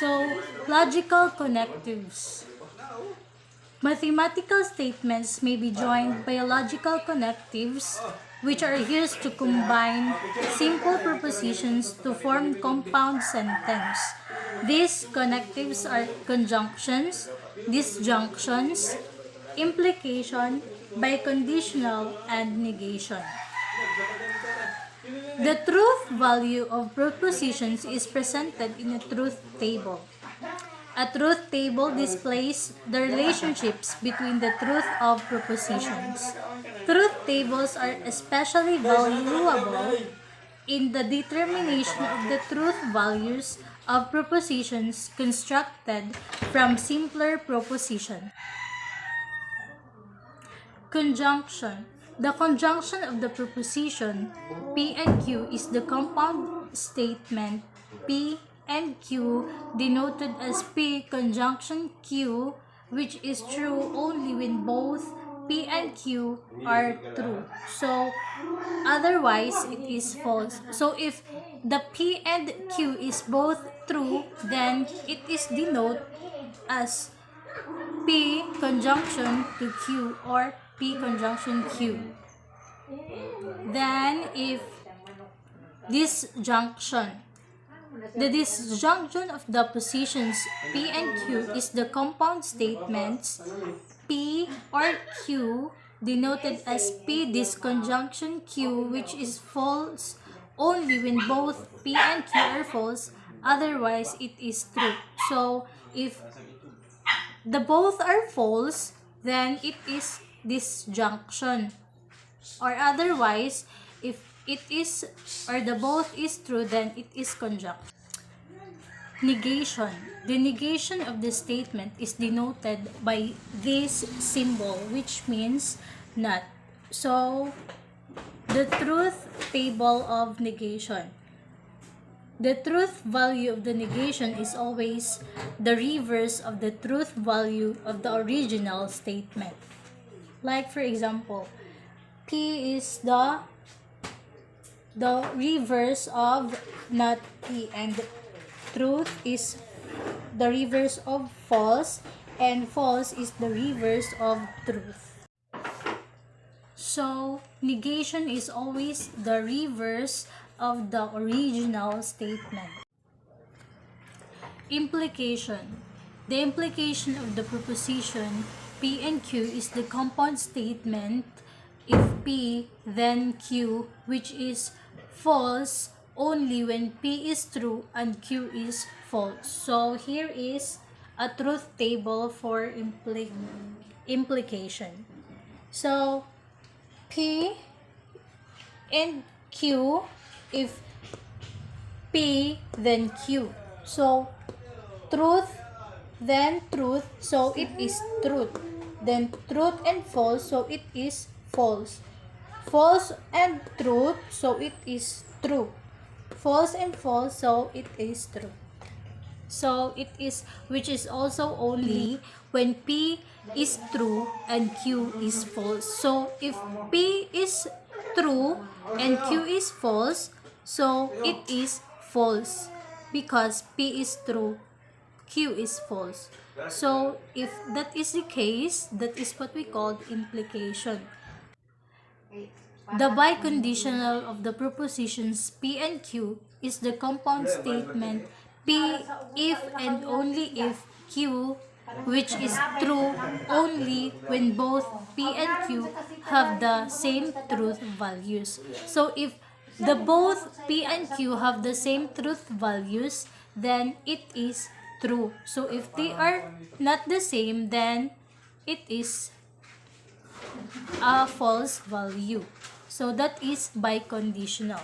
So, logical connectives. Mathematical statements may be joined by logical connectives, which are used to combine simple propositions to form compound sentence. These connectives are conjunctions, disjunctions, implication, biconditional, and negation. The truth value of propositions is presented in a truth table. A truth table displays the relationships between the truth of propositions. Truth tables are especially valuable in the determination of the truth values of propositions constructed from simpler propositions. Conjunction. The conjunction of the proposition P and Q is the compound statement P and Q denoted as P conjunction Q, which is true only when both P and Q are true. So otherwise it is false. So if the P and Q is both true, then it is denoted as P conjunction to Q or P conjunction Q. Then if disjunction, the disjunction of the positions P and Q is the compound statements P or Q denoted as P disconjunction Q, which is false only when both P and Q are false, otherwise it is true. So if the both are false, then it is disjunction. Or otherwise, if it is or the both is true, then it is conjunction. Negation. The negation of the statement is denoted by this symbol, which means not. So, the truth table of negation. The truth value of the negation is always the reverse of the truth value of the original statement. Like for example, P is the reverse of not P, and truth is the reverse of false, and false is the reverse of truth. So, negation is always the reverse of the original statement. Implication. The implication of the proposition P and Q is the compound statement if P then Q, which is false only when P is true and Q is false. So here is a truth table for implication. So P and Q, if P then Q. So truth then truth, so it is truth. Then truth and false, so it is false. False and truth, so it is true. False and false, so it is true. So it is, which is also only when P is true and Q is false. So if P is true and Q is false, so it is false because P is true, Q is false. So if that is the case, that is what we call implication. The biconditional of the propositions P and Q is the compound statement P if and only if Q, which is true only when both P and Q have the same truth values. So if the both P and Q have the same truth values, then it is true. So if they are not the same, then it is a false value. So that is biconditional.